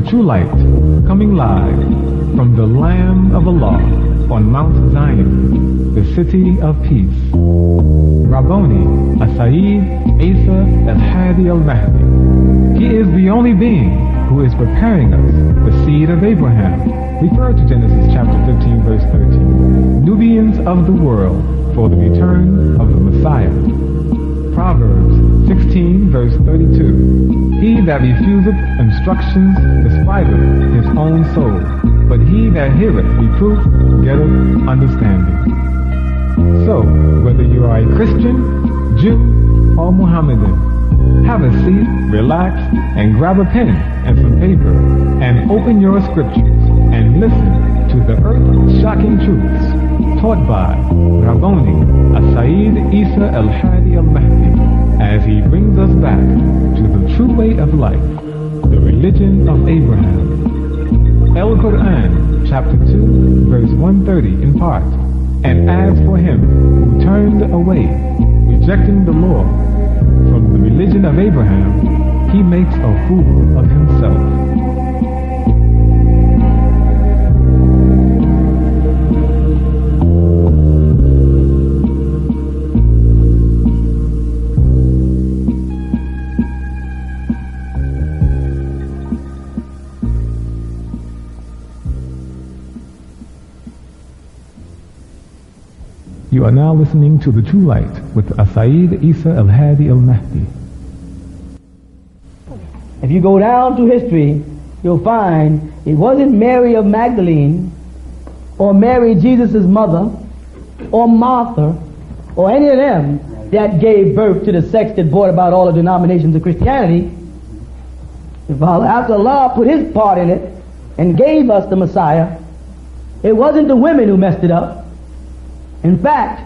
true light, coming live from the Lamb of Allah on Mount Zion, the city of peace. Rabboni Sayyid Isa al-Hadi al-Mahdi. He is the only being who is preparing us, the seed of Abraham. Refer to Genesis chapter 15, verse 13. Nubians of the world for the return of the Messiah. Proverbs 16, verse 32. He that refuseth instructions despiseth his own soul, but he that heareth reproof getteth understanding. So, whether you are a Christian, Jew, or Mohammedan, have a seat, relax, and grab a pen and some paper, and open your scriptures, and listen to the earth-shocking truths taught by Rabboni Sayyid Isa al-Hadi al-Mahdi as he brings us back to the true way of life, the religion of Abraham. El-Quran, chapter 2, verse 130 in part. And as for him who turned away, rejecting the law from the religion of Abraham, he makes a fool of himself. You are now listening to The True Light with Sayyid Isa al-Hadi al-Mahdi. If you go down to history, you'll find it wasn't Mary of Magdalene or Mary, Jesus' mother, or Martha, or any of them that gave birth to the sects that brought about all the denominations of Christianity. After Allah put his part in it and gave us the Messiah, it wasn't the women who messed it up. In fact,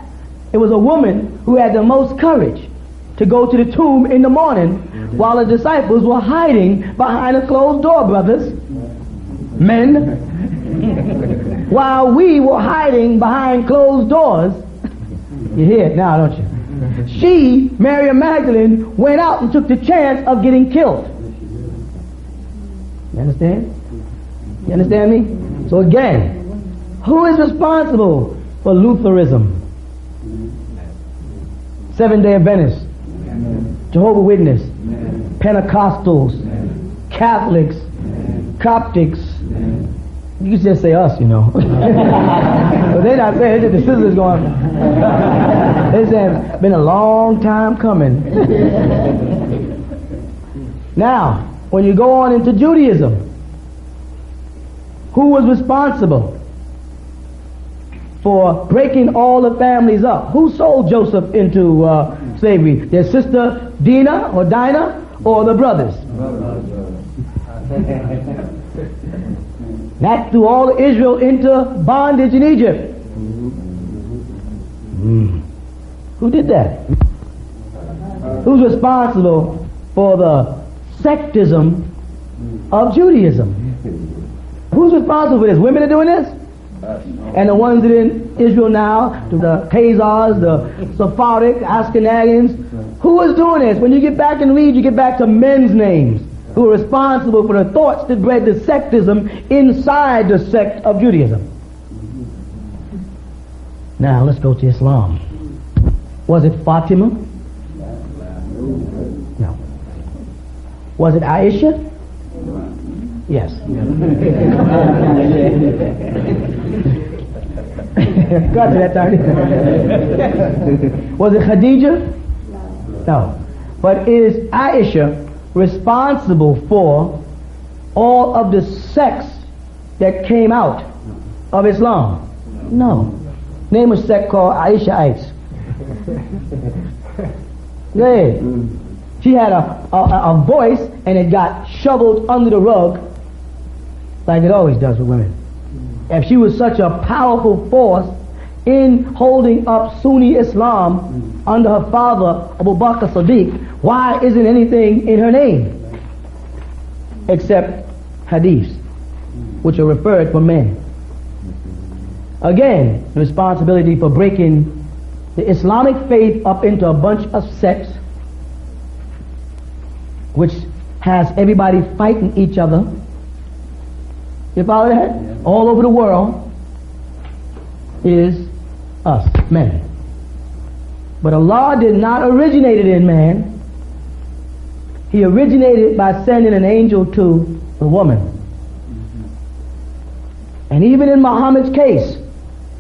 it was a woman who had the most courage to go to the tomb in the morning while the disciples were hiding behind a closed door, brothers. Men. While we were hiding behind closed doors. You hear it now, don't you? She, Mary of Magdalene, went out and took the chance of getting killed. You understand? You understand me? So again, who is responsible for Lutheranism, Seventh-day Adventists, Jehovah's Witness, Pentecostals, Catholics, Coptics? You can just say us, you know. But they're not saying it, the sisters going. They say it's been a long time coming. Now, when you go on into Judaism, who was responsible for breaking all the families up? Who sold Joseph into slavery? Their sister Dinah or Dinah, or the brothers? That threw all of Israel into bondage in Egypt. Who did that? Who's responsible for the sectism of Judaism? Who's responsible for this? Women are doing this? And the ones that are in Israel now, the Khazars, the Sephardic, Ashkenazians, who is doing this? When you get back and read, you get back to men's names who are responsible for the thoughts that bred the sectism inside the sect of Judaism. Now let's go to Islam. Was it Fatima? No. Was it Aisha? Yes. Got to that time. Was it Khadija? No. But is Aisha responsible for all of the sects that came out of Islam? No. Name a sect called Aishaites. Yeah. She had a voice and it got shoveled under the rug like it always does with women. If she was such a powerful force in holding up Sunni Islam under her father Abu Bakr Siddiq, why isn't anything in her name except hadiths, which are referred for men? Again, the responsibility for breaking the Islamic faith up into a bunch of sects, which has everybody fighting each other You follow that? All over the world is us, men. But Allah did not originate it in man. He originated by sending an angel to the woman. And even in Muhammad's case,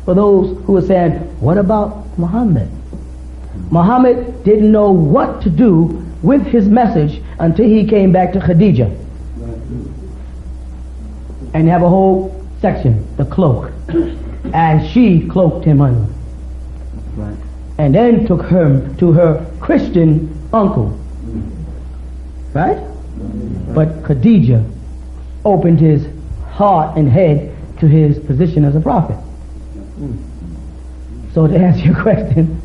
for those who are saying, what about Muhammad? Muhammad didn't know what to do with his message until he came back to Khadijah. And you have a whole section, the cloak. And she cloaked him under. And then took him to her Christian uncle. Right? But Khadijah opened his heart and head to his position as a prophet. So to answer your question,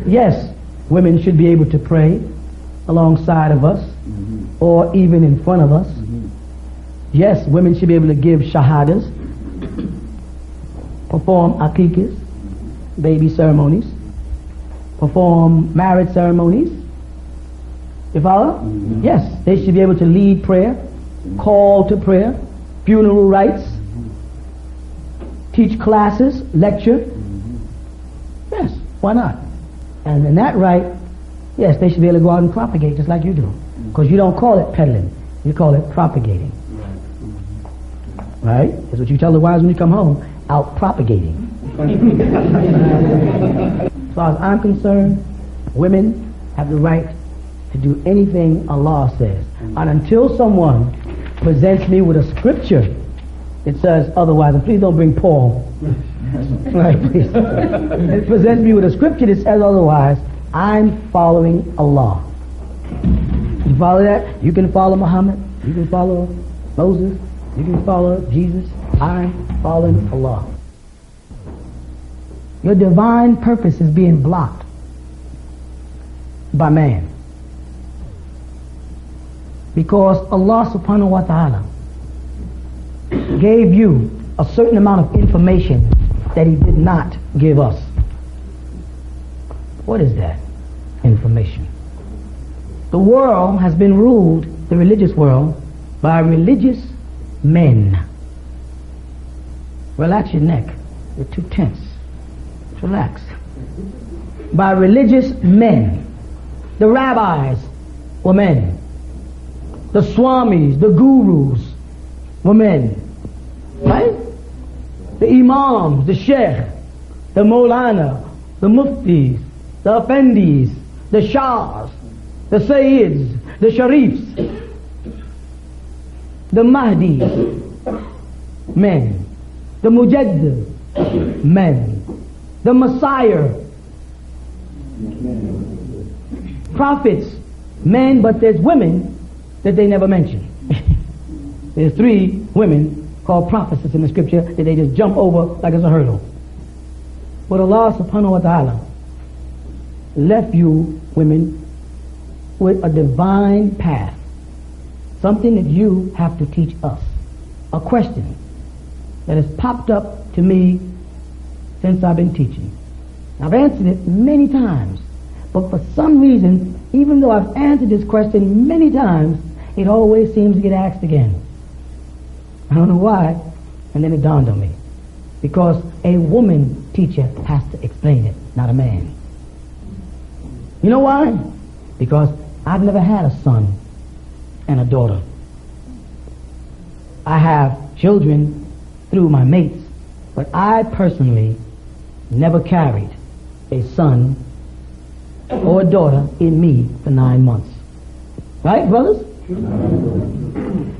yes, women should be able to pray alongside of us or even in front of us. Yes, women should be able to give shahadas, perform aqiqahs, baby ceremonies, perform marriage ceremonies. You follow? Yes, they should be able to lead prayer, call to prayer, funeral rites, teach classes, lecture. Yes, why not? And in that right, yes, they should be able to go out and propagate just like you do. Because you don't call it peddling, you call it propagating. Right? That's what you tell the wives when you come home, out propagating. As far as I'm concerned, women have the right to do anything Allah says. And until someone presents me with a scripture that says otherwise, and please don't bring Paul. Right, please. It presents me with a scripture that says otherwise, I'm following Allah. You follow that? You can follow Muhammad, you can follow Moses, you can follow Jesus. I'm following Allah. Your divine purpose is being blocked by man. Because Allah subhanahu wa ta'ala gave you a certain amount of information that He did not give us. What is that information? The world has been ruled, the religious world, by religious men. Relax your neck. You're too tense. Relax. By religious men. The rabbis were men. The swamis, the gurus were men. Right? The imams, the sheikh, the maulana, the muftis, the effendis, the shahs, the sayyids, the sharifs, the mahdis, men. The mujaddid, men. The messiah, prophets, men, but there's women that they never mention. There's 3 women called prophetess in the scripture that they just jump over like it's a hurdle. But Allah subhanahu wa ta'ala left you women with a divine path, something that you have to teach us. A question that has popped up to me since I've been teaching. I've answered it many times, but for some reason, even though I've answered this question many times, it always seems to get asked again. I don't know why, and then it dawned on me. Because a woman teacher has to explain it, not a man. You know why? Because I've never had a son and a daughter. I have children through my mates, but I personally never carried a son or a daughter in me for 9 months. Right, brothers?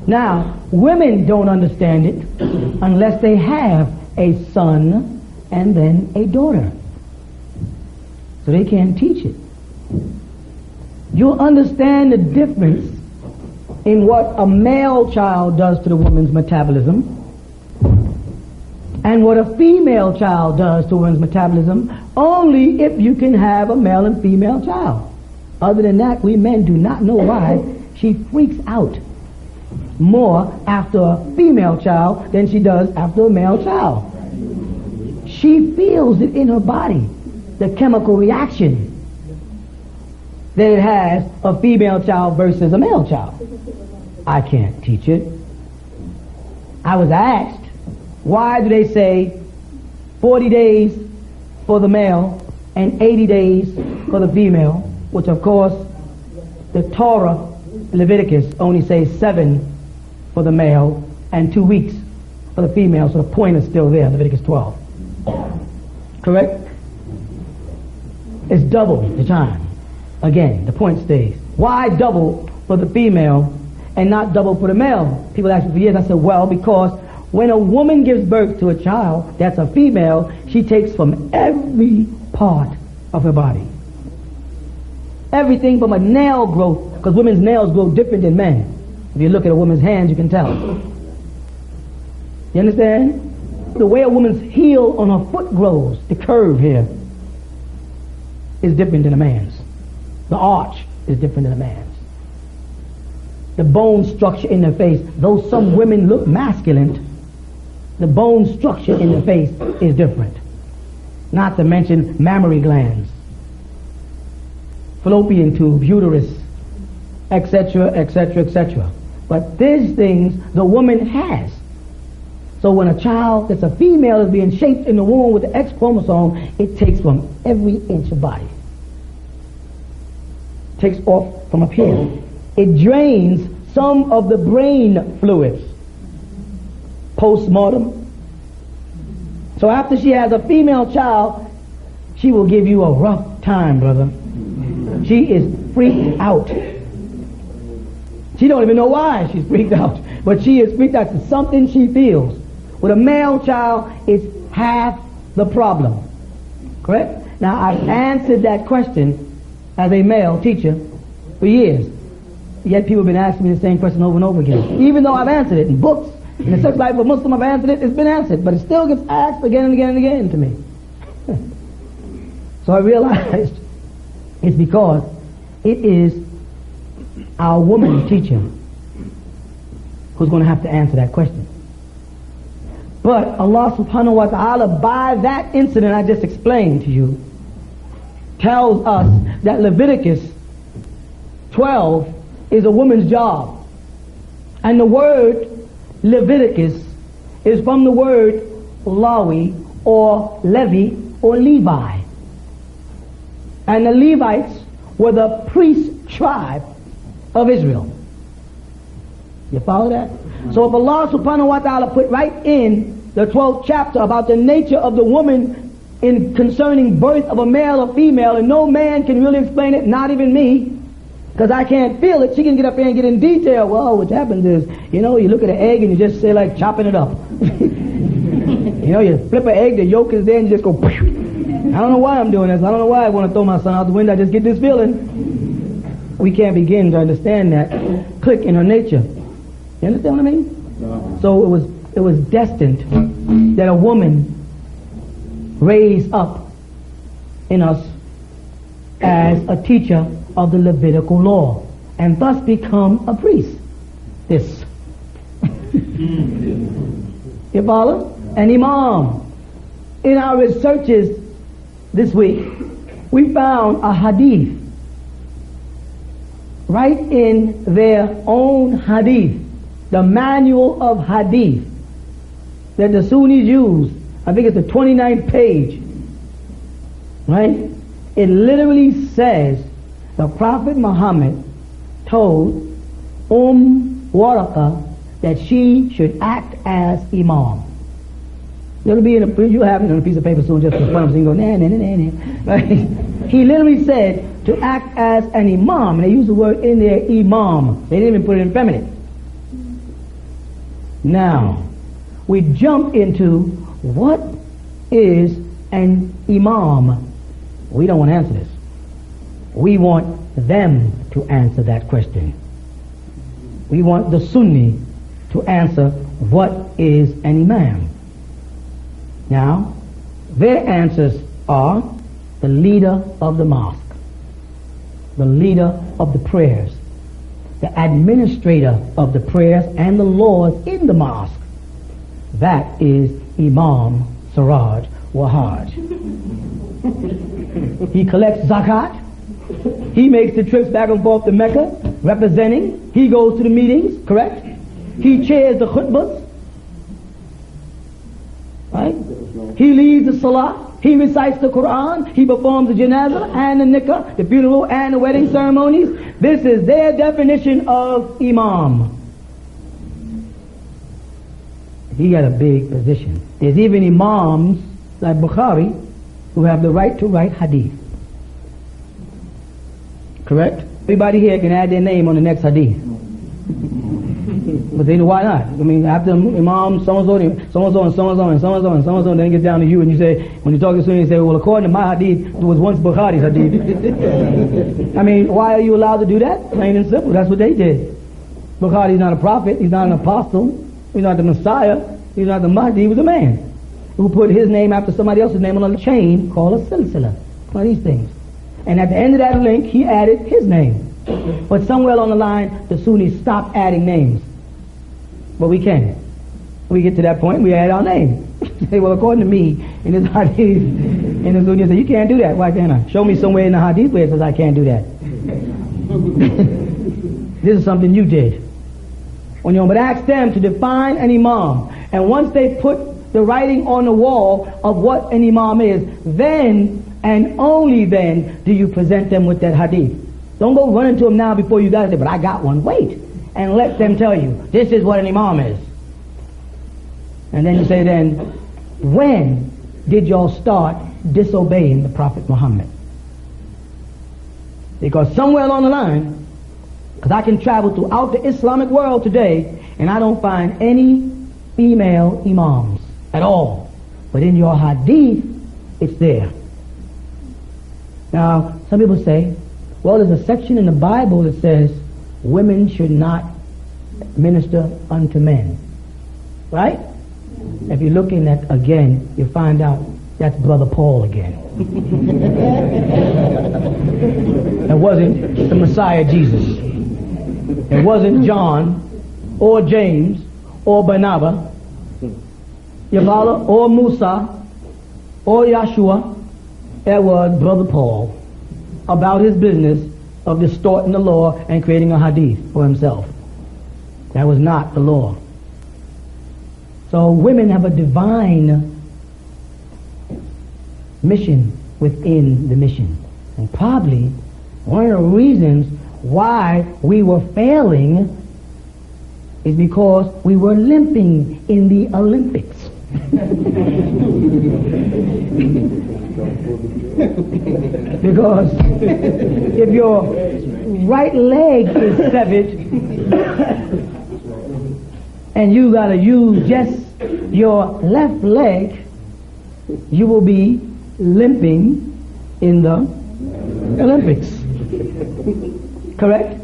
Now, women don't understand it unless they have a son and then a daughter. So they can't teach it. You'll understand the difference in what a male child does to the woman's metabolism and what a female child does to a woman's metabolism only if you can have a male and female child. Other than that, we men do not know why she freaks out more after a female child than she does after a male child. She feels it in her body, the chemical reaction that it has a female child versus a male child. I can't teach it. I was asked, why do they say 40 days for the male and 80 days for the female, which of course the Torah, Leviticus, only says 7 for the male and 2 weeks for the female, so the point is still there, Leviticus 12. Correct? It's double the time. Again, the point stays. Why double for the female and not double for the male? People ask me for years. I said, well, because when a woman gives birth to a child that's a female, she takes from every part of her body. Everything from a nail growth, because women's nails grow different than men. If you look at a woman's hands, you can tell. You understand? The way a woman's heel on her foot grows, the curve here, is different than a man's. The arch is different than a man's. The bone structure in their face, though some women look masculine, the bone structure in the face is different. Not to mention mammary glands, fallopian tube, uterus, etc., etc., etc. But these things the woman has. So when a child that's a female is being shaped in the womb with the X chromosome, it takes from every inch of body. Takes off from up here. It drains some of the brain fluids post-mortem. So after she has a female child, she will give you a rough time, brother. She is freaked out. She don't even know why she's freaked out, but she is freaked out. It's something she feels. With a male child, it's half the problem. Correct? Now, I've answered that question as a male teacher for years. Yet people have been asking me the same question over and over again. Even though I've answered it in books, in the sex life of a Muslim, I've answered it, it's been answered. But it still gets asked again and again and again to me. So I realized it's because it is our woman teacher who's going to have to answer that question. But Allah subhanahu wa ta'ala, by that incident I just explained to you, tells us that Leviticus 12 is a woman's job. And the word Leviticus is from the word Lawi or Levi or Levi. And the Levites were the priest tribe of Israel. You follow that? So if Allah subhanahu wa ta'ala put right in the 12th chapter about the nature of the woman in concerning birth of a male or female, and no man can really explain it, not even me, because I can't feel it. She can get up here and get in detail. Well, what happens is, you look at an egg and you just say like chopping it up. You flip an egg, the yolk is there and you just go, I don't know why I'm doing this. I don't know why I want to throw my son out the window. I just get this feeling. We can't begin to understand that click in her nature. You understand what I mean? No. So it was destined that a woman raised up in us as a teacher of the Levitical law and thus become a priest. This. You follow? An imam. In our researches this week, we found a hadith right in their own hadith, the manual of hadith that the Sunnis use. I think it's the 29th page, right? It literally says the Prophet Muhammad told Waraqah that she should act as imam. It'll be you'll have it on a piece of paper soon, just for fun. So you can go nah. Right? He literally said to act as an imam. And they use the word in there, imam. They didn't even put it in feminine. Now, we jump into what is an imam. We don't want to answer this. We want them to answer that question. We want the Sunni to answer what is an imam. Now, their answers are the leader of the mosque, the leader of the prayers, the administrator of the prayers and the laws in the mosque. That is Imam Siraj Wahaj. He collects zakat. He makes the trips back and forth to Mecca, representing. He goes to the meetings, correct? He chairs the khutbahs. Right? He leads the salah, he recites the Quran, he performs the janazah and the nikah, the funeral and the wedding ceremonies. This is their definition of imam. He got a big position. There's even imams like Bukhari who have the right to write hadith. Correct? Everybody here can add their name on the next hadith. But then why not? I mean, after Imam so-and-so, so-and-so, and so-and-so, and so-and-so, and so-and-so, then it gets down to you and you say, when you talk to Sunni, you say, well, according to my hadith, it was once Bukhari's hadith. I mean, why are you allowed to do that? Plain and simple. That's what they did. Bukhari's not a prophet. He's not an apostle. He's not the Messiah. He's not the Mahdi. He was a man who put his name after somebody else's name on a chain called a silsila. One of these things. And at the end of that link, he added his name. But somewhere along the line, the Sunnis stopped adding names. But we can. We get to that point, we add our name. Say, well, according to me, in this hadith, in the Sunni, say, you can't do that. Why can't I? Show me somewhere in the hadith where it says I can't do that. This is something you did. But ask them to define an imam. And once they put the writing on the wall of what an imam is, then and only then do you present them with that hadith. Don't go running to them now before you guys say, but I got one. Wait. And let them tell you, this is what an imam is. And then you say then, when did y'all start disobeying the Prophet Muhammad? Because somewhere along the line, because I can travel throughout the Islamic world today, and I don't find any female imams at all. But in your hadith, it's there. Now, some people say, well, there's a section in the Bible that says women should not minister unto men. Right? If you're looking at again, you find out that's Brother Paul again. It wasn't the Messiah Jesus. It wasn't John or James or Barnabas, you follow, or Musa or Yeshua. It was Brother Paul about his business of distorting the law and creating a hadith for himself. That was not the law. So women have a divine mission within the mission. And probably one of the reasons why we were failing is because we were limping in the Olympics. Because if your right leg is severed and you gotta use just your left leg, you will be limping in the Olympics. Correct?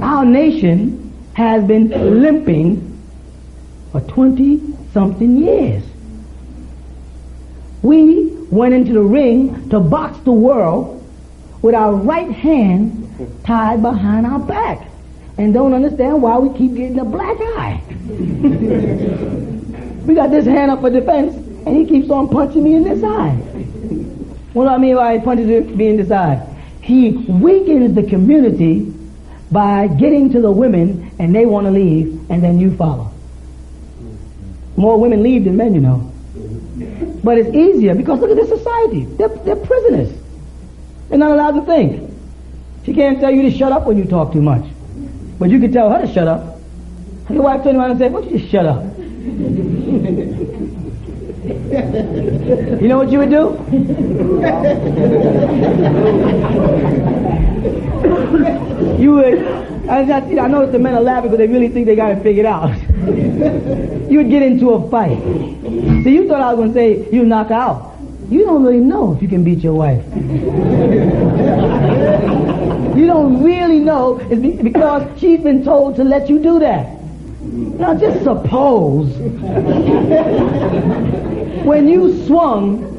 Our nation has been limping for 20-something years. We went into the ring to box the world with our right hand tied behind our back and don't understand why we keep getting a black eye. We got this hand up for defense and he keeps on punching me in this eye. What do I mean by he punches me in this eye? He weakens the community by getting to the women and they want to leave and then you follow. More women leave than men, you know. But it's easier because look at this society. They're prisoners. They're not allowed to think. She can't tell you to shut up when you talk too much. But you can tell her to shut up. Your wife turn around and say, why don't you just shut up? You know what you would do? You would, I know that the men are laughing because they really think they got it figured out. You would get into a fight. See, you thought I was going to say you knock her out. You don't really know if you can beat your wife. You don't really know it's because she's been told to let you do that. Now just suppose when you swung,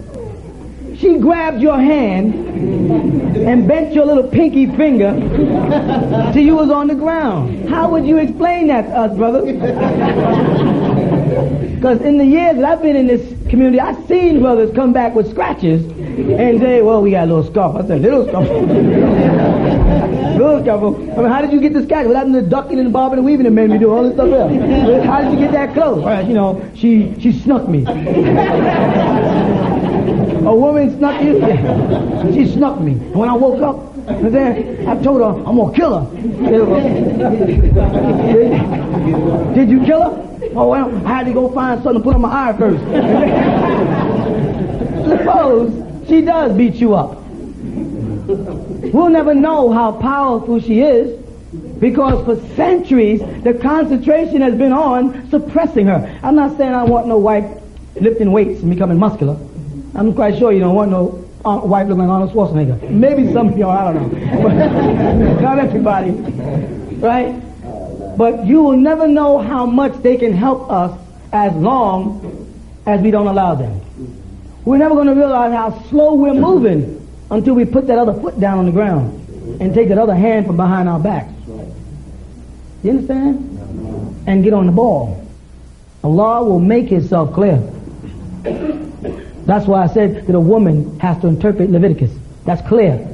she grabbed your hand and bent your little pinky finger till you was on the ground. How would you explain that to us, brother? Because in the years that I've been in this community, I've seen brothers come back with scratches and say, well, we got a little scuffle. I said, little scuffle? Little scuffle? I mean, how did you get this cat? Without the ducking and bobbing and weaving and made me do all this stuff else. How did you get that close? Well, you know, she snuck me. A woman snuck you? Yeah. She snuck me. And when I woke up, I told her, I'm going to kill her. Did you kill her? Oh, well, I had to go find something to put on my eye first. Suppose she does beat you up. We'll never know how powerful she is because for centuries the concentration has been on suppressing her. I'm not saying I want no wife lifting weights and becoming muscular. I'm quite sure you don't want no wife looking like Arnold Schwarzenegger. Maybe some of y'all, I don't know. But not everybody. Right? But you will never know how much they can help us as long as we don't allow them. We're never going to realize how slow we're moving until we put that other foot down on the ground and take that other hand from behind our back. You understand? And get on the ball. Allah will make Himself clear. That's why I said that a woman has to interpret Leviticus. That's clear.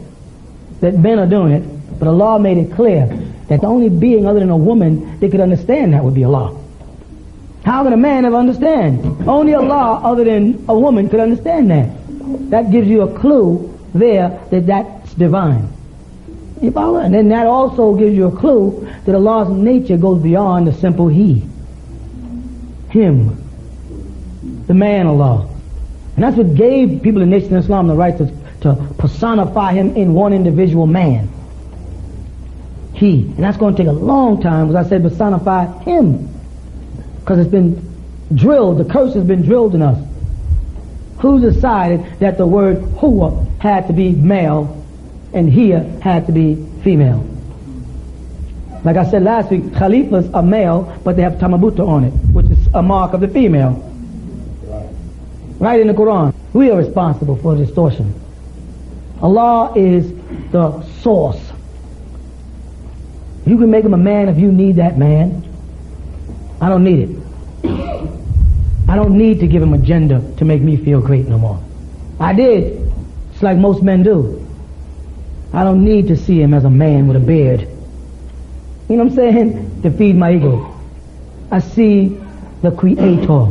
That men are doing it, but Allah made it clear that the only being other than a woman that could understand that would be Allah. How can a man ever understand? Only Allah other than a woman could understand that. That gives you a clue there that that's divine. You follow? And then that also gives you a clue that Allah's nature goes beyond the simple He. Him. The man Allah. And that's what gave people in Nation of Islam the right to personify Him in one individual man. He. And that's going to take a long time, as I said, personify Him. Because it's been drilled, the curse has been drilled in us. Who decided that the word huwa had to be male and hiya had to be female? Like I said last week, khalifas are male, but they have tamabuta on it, which is a mark of the female. Right in the Quran. We are responsible for distortion. Allah is the source. You can make Him a man if you need that man. I don't need it. I don't need to give Him a gender to make me feel great no more. I did. It's like most men do. I don't need to see Him as a man with a beard. You know what I'm saying? To feed my ego. I see the Creator.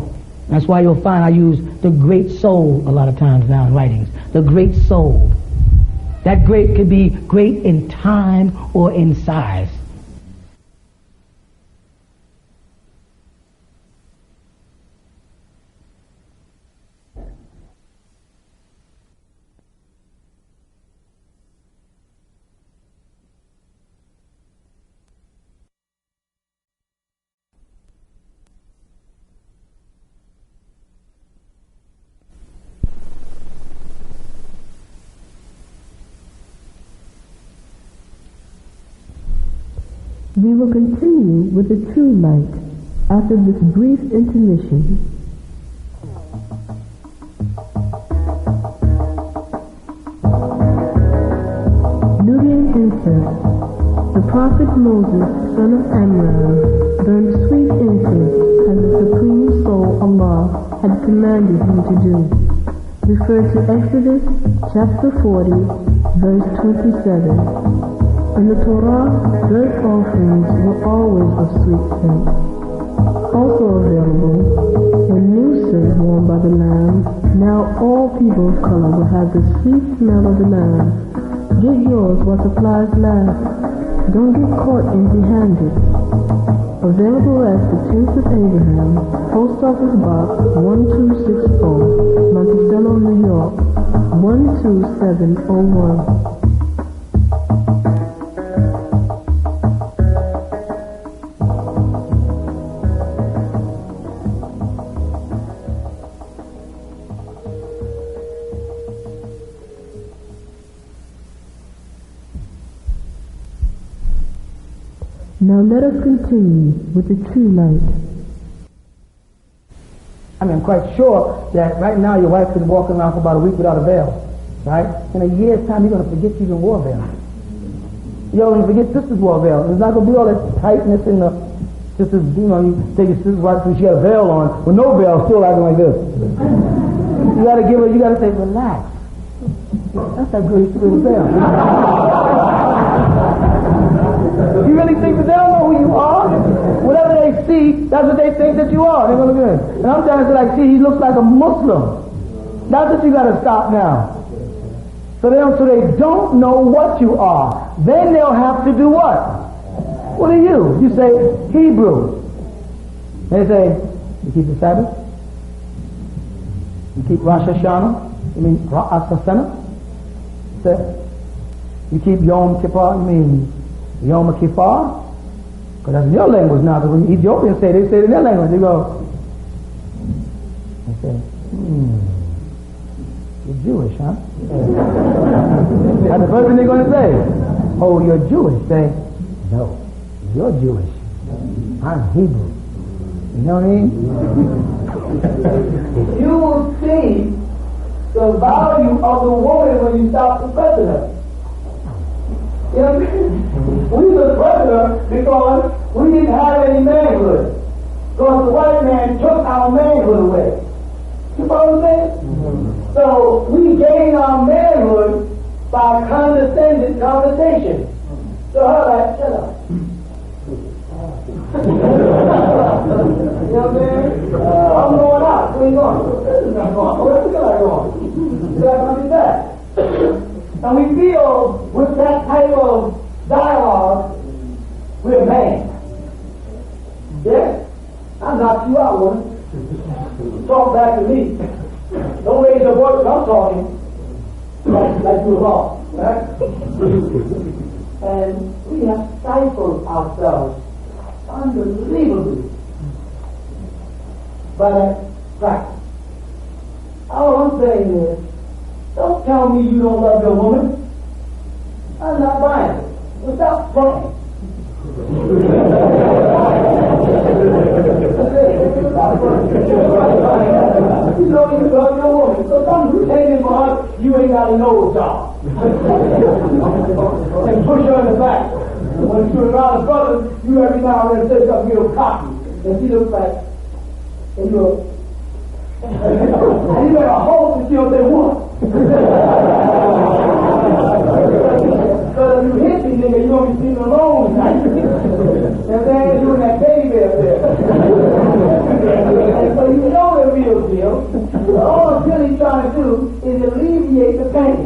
That's why you'll find I use the great soul a lot of times now in writings. The great soul. That great could be great in time or in size. We will continue with the true light after this brief intermission. Nubian incense. The prophet Moses, son of Amram, burned sweet incense as the supreme soul Allah had commanded him to do. Refer to Exodus chapter 40, verse 27. In the Torah, burnt offerings were always of sweet scent. Also available, a new scent worn by the Lamb. Now all people of color will have the sweet smell of the Lamb. Get yours while supplies last. Don't get caught empty-handed. Available at the Prince of Abraham, Post Office Box 1264, Monticello, New York, 12701. Now let us continue with the true light. I mean, I'm quite sure that right now your wife could walk around for about a week without a veil, right? In a year's time, you're going to forget you even wore a veil. You're going to forget sisters wore a veil. There's not going to be all that tightness in the sisters, you know, you take your sister's wife because she had a veil on, with no veil, still acting like this. You got to give her, you got to say, relax. That's that good spirit of them. You really think that they don't know who you are? Whatever they see, that's what they think that you are. They're gonna look at it. And I'm trying to say, like, see, he looks like a Muslim. That's what you gotta stop now. So they don't know what you are. Then they'll have to do what? What are you? You say Hebrew. They say, you keep the Sabbath? You keep Rosh Hashanah? You mean Rosh Hashanah? Say, you keep Yom Kippur? You mean Yom Kippur? Because that's in your language now. Because when Ethiopians say, they say it in their language. They go, they say, you're Jewish, huh? That's the first thing they're going to say. Oh, you're Jewish. Say, no, you're Jewish. I'm Hebrew. You know what I mean? You will see the value of the woman when you stop the president. You know what I mean? We were president because we didn't have any manhood. Because the white man took our manhood away. You follow what I'm saying? So we gain our manhood by condescending conversation. So how about shut up? You know what I'm saying? I'm going out. Where you going? This is not going. Where the hell are you going? You got to be back. And we feel with that type of dialogue, we're man. Yes? I knocked you out, woman. Talk back to me. Don't raise your voice when I'm talking. Like you're wrong. Right? And we have stifled ourselves unbelievably by that practice. All I'm saying is, don't tell me you don't love your woman. I'm not buying it. Without playing. You know you love your woman. So some pretending for her, you ain't got a nose job. And push her in the back. When she's around her brother, you every now and then say something real cocky. And she looks like, and you go, and you better hope that she don't say what. So if you hit me, nigga, you won't be sitting alone tonight. You know what I'm saying? You and that baby up there. And so you know the real deal. So all I'm really trying to do is alleviate the pain.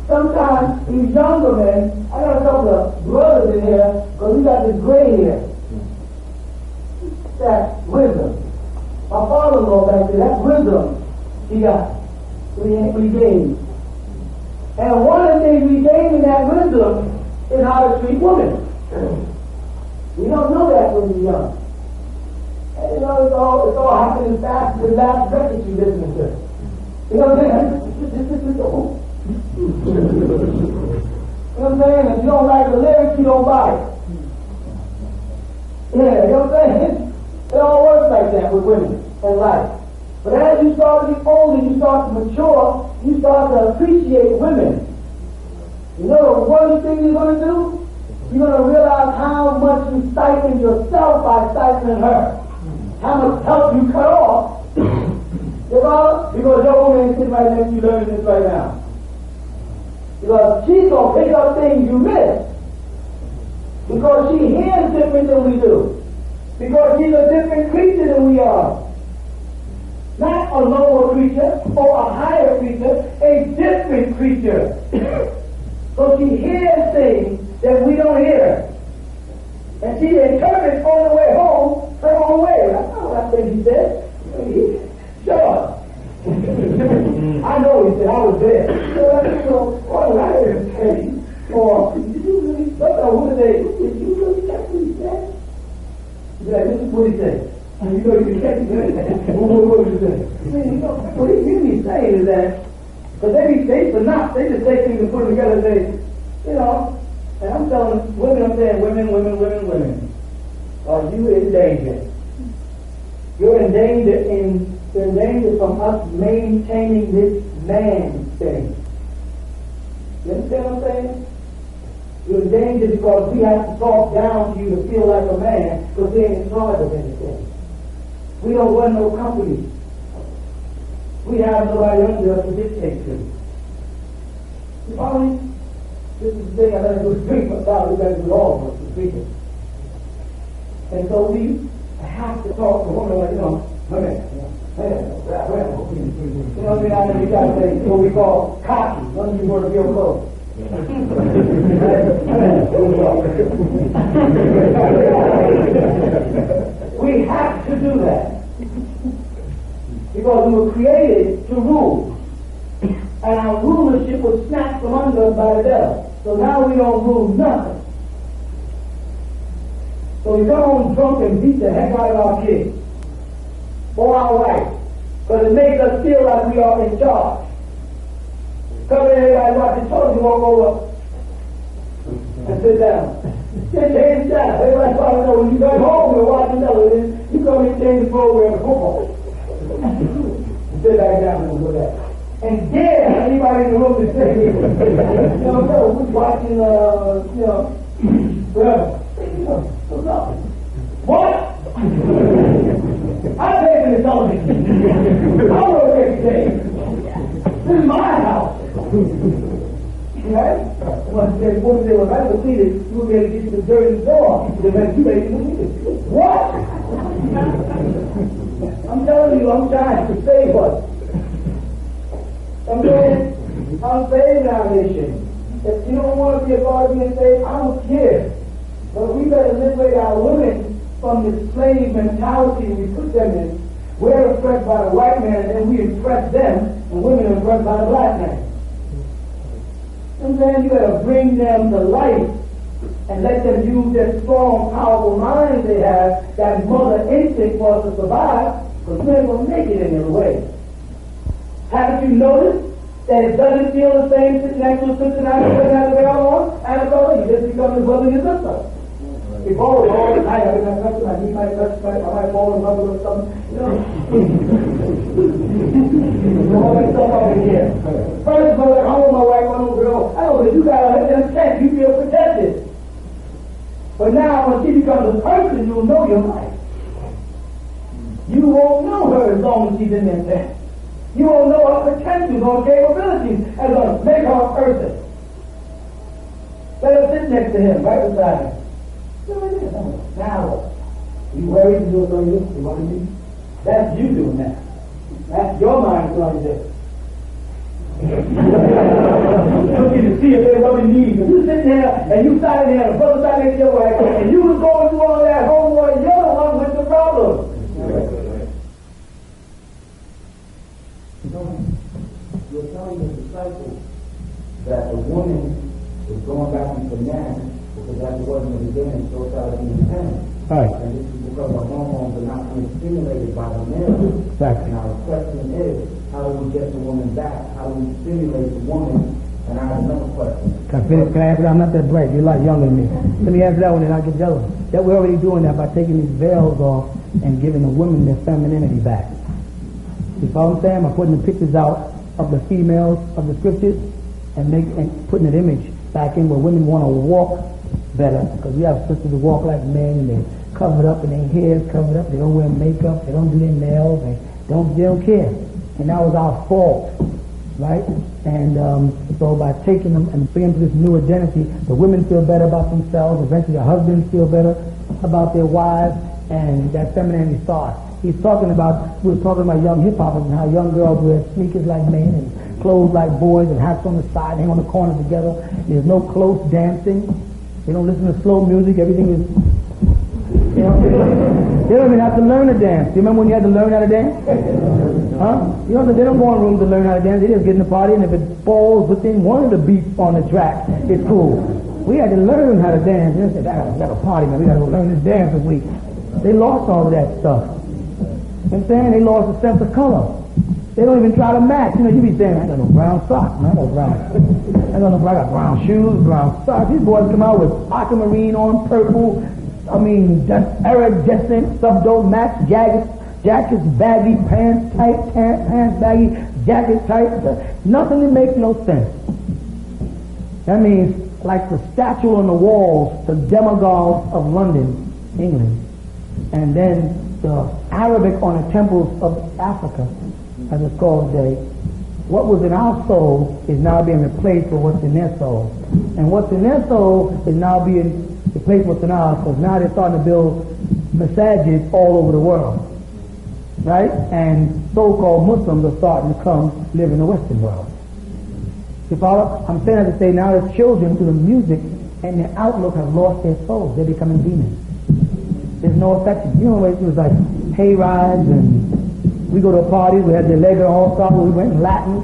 Sometimes these younger men, I got a couple of brothers in here, because we got this gray hair. That's wisdom. My father-in-law back there, that's wisdom he got. We gained. And one of the things we gain in that wisdom is how to treat women. We don't know that when we're young. And you know, it's all happening fast in the last record you listen to. You know what I'm saying? You know what I'm saying? If you don't like the lyrics, you don't buy it. Yeah, you know what I'm saying? It all works like that with women and life. But as you start to get older, you start to mature, you start to appreciate women. You know the worst thing you're going to do? You're going to realize how much you stifle yourself by stifling her. How much help you cut off. You know? Because your woman ain't sitting right next to you learning this right now. Because she's going to pick up things you miss. Because she hears different than we do. Because she's a different creature than we are. Not a lower creature or a higher creature, a different creature. So she hears things that we don't hear. And she interprets on the way home her own way. That's not what I think he said. Shut up. I know he said, I was there. So I heard him say, or, did you really, what did you really catch what he said? He's like, this is what he said. And you know you can catch it. What did you say? What he really saying is that, because they just take things and put them together and say, you know, and I'm telling women, I'm saying, women. Are you in danger? You're in danger from us maintaining this man thing. You understand what I'm saying? You're in danger because we have to talk down to you to feel like a man because we ain't in charge of anything. We don't run no company. We have nobody under us to dictate to. You follow me? This is the thing I let you speak, but now we got to do all of us to speak it. And so we have to talk to women like, women. You know what I mean? You got to say what we call cocky. None of you want to feel close. We have to do that. Because we were created to rule. And our rulership was snatched from under us by the devil. So now we don't rule nothing. So we come home drunk and beat the heck out of our kids. Or our wife. Because it makes us feel like we are in charge. Come in, everybody watching television, walk over and sit down. Then change the channel. Everybody probably know when you come home, you're watching television, you come and change the program to football. Sit back down and go back. And dare anybody in the room to say, we're watching, whatever. What's up? What? I pay for the television. I work every day. This is my house. Right? One day, when I was seated, you were going to get you the dirty door. You made it. What? I'm telling you, I'm trying to save us. I'm saving our nation. If you don't want to be a part of being saved, I don't care. But we better liberate our women from this slave mentality we put them in. We're impressed by the white man, and then we impress them, and women are impressed by the black man. And then you gotta bring them to life and let them use their strong, powerful minds they have, that mother instinct for us to survive, because we ain't gonna make it any other way. Haven't you noticed that it doesn't feel the same sitting next to a sister and has a veil on? And a brother, you just become his brother and his sister. Before all the time, I might touch, I might fall in love with something, all that stuff up in here. First, brother, I want my wife, my little girl. I know that you got a chance, you feel protected. But now, when she becomes a person, you'll know your wife. You won't know her as long as she's in there tent. You won't know her potentials or capabilities as a make her a person. Let her sit next to him, right beside him. Now, you worried to do it on you? You want to do? That's you doing that. That's your mind doing this. Looking to see if they're rubbing knees. And you sitting there, and you sat there, and brother sat next to your wife, and you was going through all that homework, you're the one with the problem. You're telling the disciples that the woman is going back into man because that wasn't the beginning, so it's out of the independent. Right. And this is because the hormones are not being stimulated by the male. Exactly. Now the question is, how do we get the woman back? How do we stimulate the woman? And I have another question. Can I answer that? I'm not that bright. You're a lot younger than me. Let me answer that one and I'll get jealous. That we're already doing that by taking these veils off and giving the women their femininity back. You follow what I'm saying? By putting the pictures out of the females of the scriptures and putting an image back in where women want to walk better, because we have sisters who walk like men and they're covered up and their hair's covered up, they don't wear makeup, they don't do their nails, they don't care. And that was our fault, right? And so by taking them and bringing them to this new identity, the women feel better about themselves, eventually the husbands feel better about their wives, and that femininity starts. We were talking about young hip-hoppers and how young girls wear sneakers like men and clothes like boys and hats on the side, hang on the corner together. There's no close dancing. They don't listen to slow music. Everything is, they don't even have to learn to dance. Do you remember when you had to learn how to dance? Huh? They don't go in rooms to learn how to dance. They just get in the party, and if it falls within one of the beats on the track, it's cool. We had to learn how to dance. They said, "I got a party, man. We got to go learn this dance this week." They lost all of that stuff. You know what I'm saying? They lost a sense of color. They don't even try to match. You be saying, I got no brown socks, man. I got brown shoes, brown socks. These boys come out with aquamarine on, purple. Iridescent stuff don't match. Jackets baggy, pants tight, pants baggy, jackets tight. Nothing that makes no sense. That means like the statue on the walls, the demagogues of London, England, and then the Arabic on the temples of Africa, as it's called today, what was in our soul is now being replaced with what's in their soul. And what's in their soul is now being replaced with what's in ours, because now they're starting to build masajids all over the world. Right? And so-called Muslims are starting to come live in the Western world. You follow? I'm saying that to say now the children, through the music and their outlook, have lost their souls. They're becoming demons. There's no affection. You know, it was like hay rides, and we go to parties, we had the leg all stop, we went in Latin,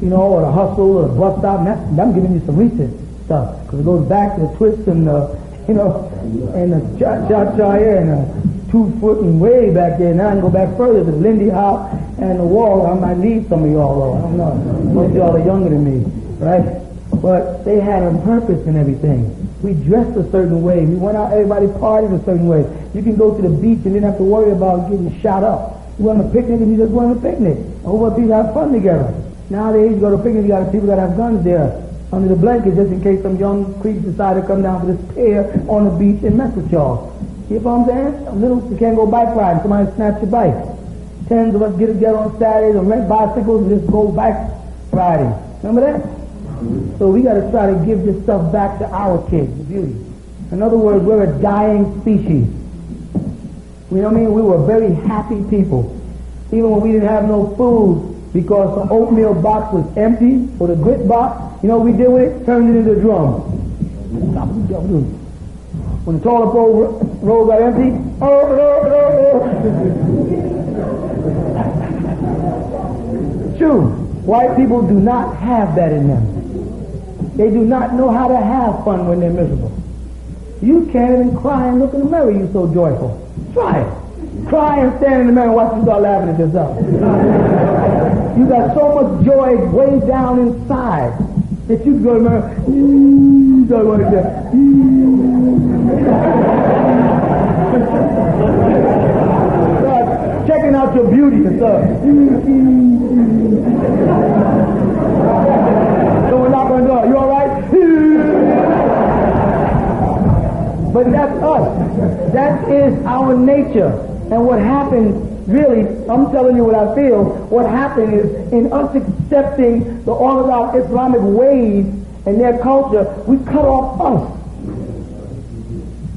you know, or the hustle, or the bus stop, and I'm giving you some recent stuff, because it goes back to the twist and the, you know, and the cha-cha here, and the 2 foot and way back there. Now I can go back further to Lindy Hop and the wall. I might need some of y'all, though. I don't know. Most of y'all are younger than me, right? But they had a purpose and everything. We dressed a certain way. We went out, everybody partied a certain way. You can go to the beach and didn't have to worry about getting shot up. You went on a picnic and you just went on a picnic. Over people have fun together. Nowadays, you go to a picnic, people got to have guns there under the blanket just in case some young creeps decide to come down for this pier on the beach and mess with y'all. You know what I'm saying? You can't go bike riding. Somebody snatch your bike. Tens of us get together on Saturdays and rent bicycles and just go bike riding. Remember that? So we got to try to give this stuff back to our kids, the beauty. In other words, we're a dying species. You know what I mean? We were very happy people. Even when we didn't have no food because the oatmeal box was empty, or the grit box, you know what we did with it? Turned it into a drum. When the toilet roll got empty, True, white people do not have that in them. They do not know how to have fun when they're miserable. You can't even cry and look in the mirror, you're so joyful. Try it. Cry and stand in the mirror and watch you start laughing at yourself. You got so much joy way down inside that you can go to the mirror, start like that. Start checking out your beauty and stuff. Someone knock on the door, you alright? But that's us. That is our nature. And what happened, really, I'm telling you what I feel, what happened is, in us accepting the Orthodox Islamic ways and their culture, we cut off us.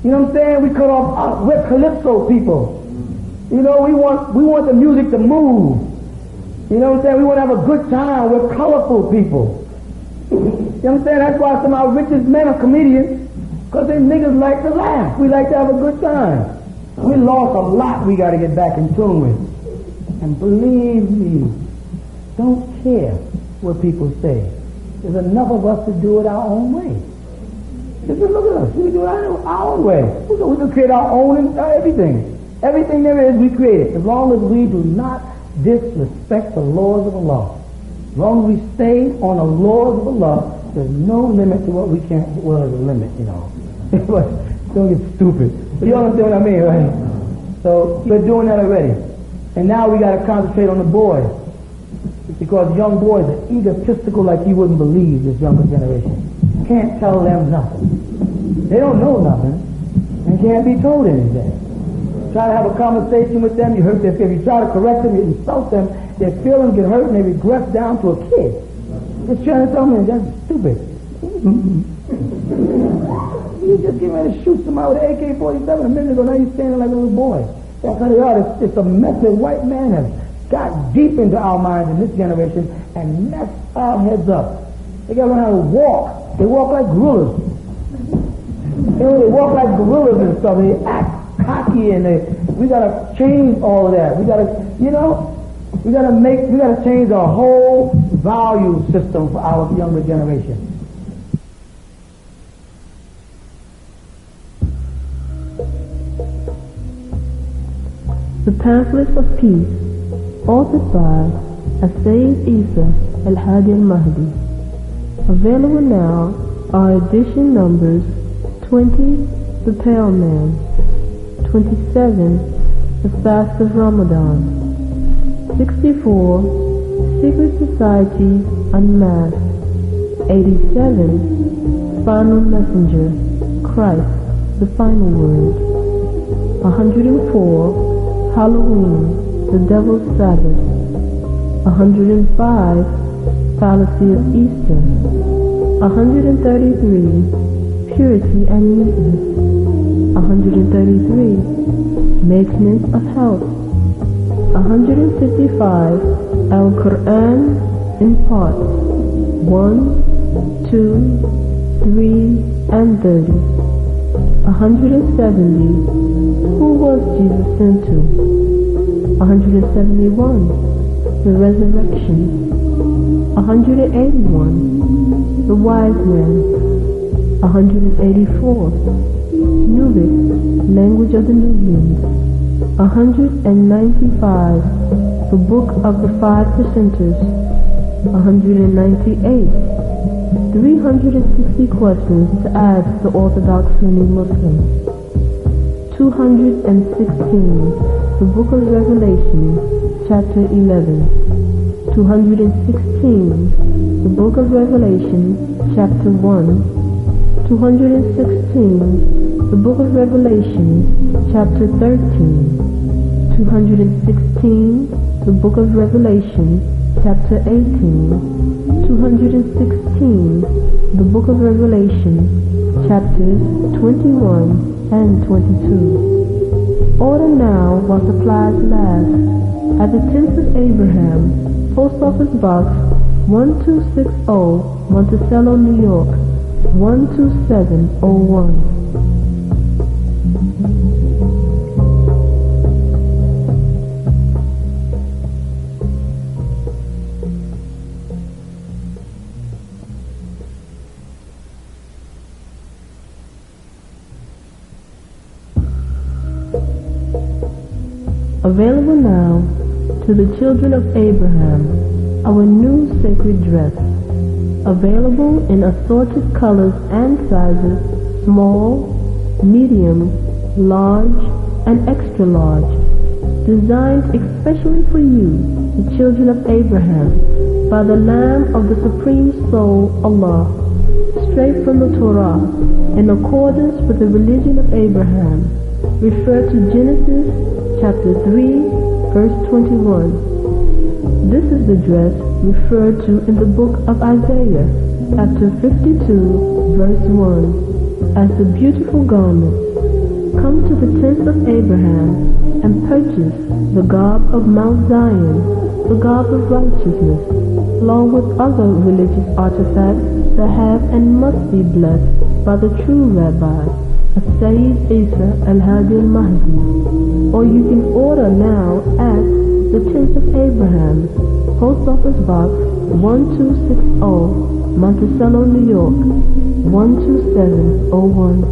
You know what I'm saying? We cut off us. We're calypso people. You know, we want the music to move. You know what I'm saying? We want to have a good time. We're colorful people. You know what I'm saying? That's why some of our richest men are comedians, because they niggas like to laugh. We like to have a good time. We lost a lot we got to get back in tune with. And believe me, don't care what people say. There's enough of us to do it our own way. Just look at us. We can do it our own way. We can create our own everything. Everything there is, we create it. As long as we do not disrespect the laws of Allah. As long as we stay on the laws of Allah, there's no limit to what we can't. Well, there's a limit, you know. Don't get stupid. But you understand what I mean, right? So we're doing that already. And now we got to concentrate on the boys. Because young boys are egotistical like you wouldn't believe, this younger generation. Can't tell them nothing. They don't know nothing and can't be told anything. Try to have a conversation with them, you hurt their feelings. You try to correct them, you insult them, their feelings get hurt and they regress down to a kid. Just trying to tell me that's stupid. You just get ready to shoot somebody with an AK-47 a minute ago, now you're standing like a little boy. That's how they are. It's a mess that white man has got deep into our minds in this generation and messed our heads up. They got to learn how to walk. They walk like gorillas. You know, they walk like gorillas and stuff. They act cocky and we got to change all of that. We got to, you know, we got to change our whole value system for our younger generation. The Pamphlets of Peace, authored by Sayyid Isa Al-Hadi Al-Mahdi. Available now are edition numbers 20, The Pale Man, 27, The Fast of Ramadan, 64, Secret Society Unmasked, 87, Final Messenger, Christ, the Final Word, 104, Halloween, the Devil's Sabbath, 105. Fallacy of Easter. 133. Purity and neatness. 133. Maintenance of health. 155. Al-Quran in parts 1, 2, 3, and 30. 170. Who was Jesus sent to? 171. The resurrection. 181. The wise man. 184. Nubic, language of the Nubians. 195. The Book of the Five Percenters. 198. 360 questions to ask the Orthodox Sunni Muslim. 216. The Book of Revelation, Chapter 11. 216. The Book of Revelation, Chapter 1. 216. The Book of Revelation, Chapter 13. 216. The Book of Revelation, Chapter 18. 216. The Book of Revelation, Chapters 21 and 22. Order now while supplies last. At the Tents of Abraham, Post Office Box 1260, Monticello, New York, 12701. Available now to the children of Abraham, our new sacred dress. Available in assorted colors and sizes, small, medium, large, and extra large. Designed especially for you, the children of Abraham, by the Lamb of the Supreme Soul, Allah, straight from the Torah, in accordance with the religion of Abraham. Refer to Genesis chapter 3, verse 21. This is the dress referred to in the book of Isaiah, chapter 52, verse 1, as the beautiful garment. Come to the tents of Abraham and purchase the garb of Mount Zion, the garb of righteousness, along with other religious artifacts that have and must be blessed by the true Rabbi, Sayyid Isa al-Hadi al-Mahdi. Or you can order now at the Tents of Abraham, Post Office Box 1260, Monticello, New York, 12701.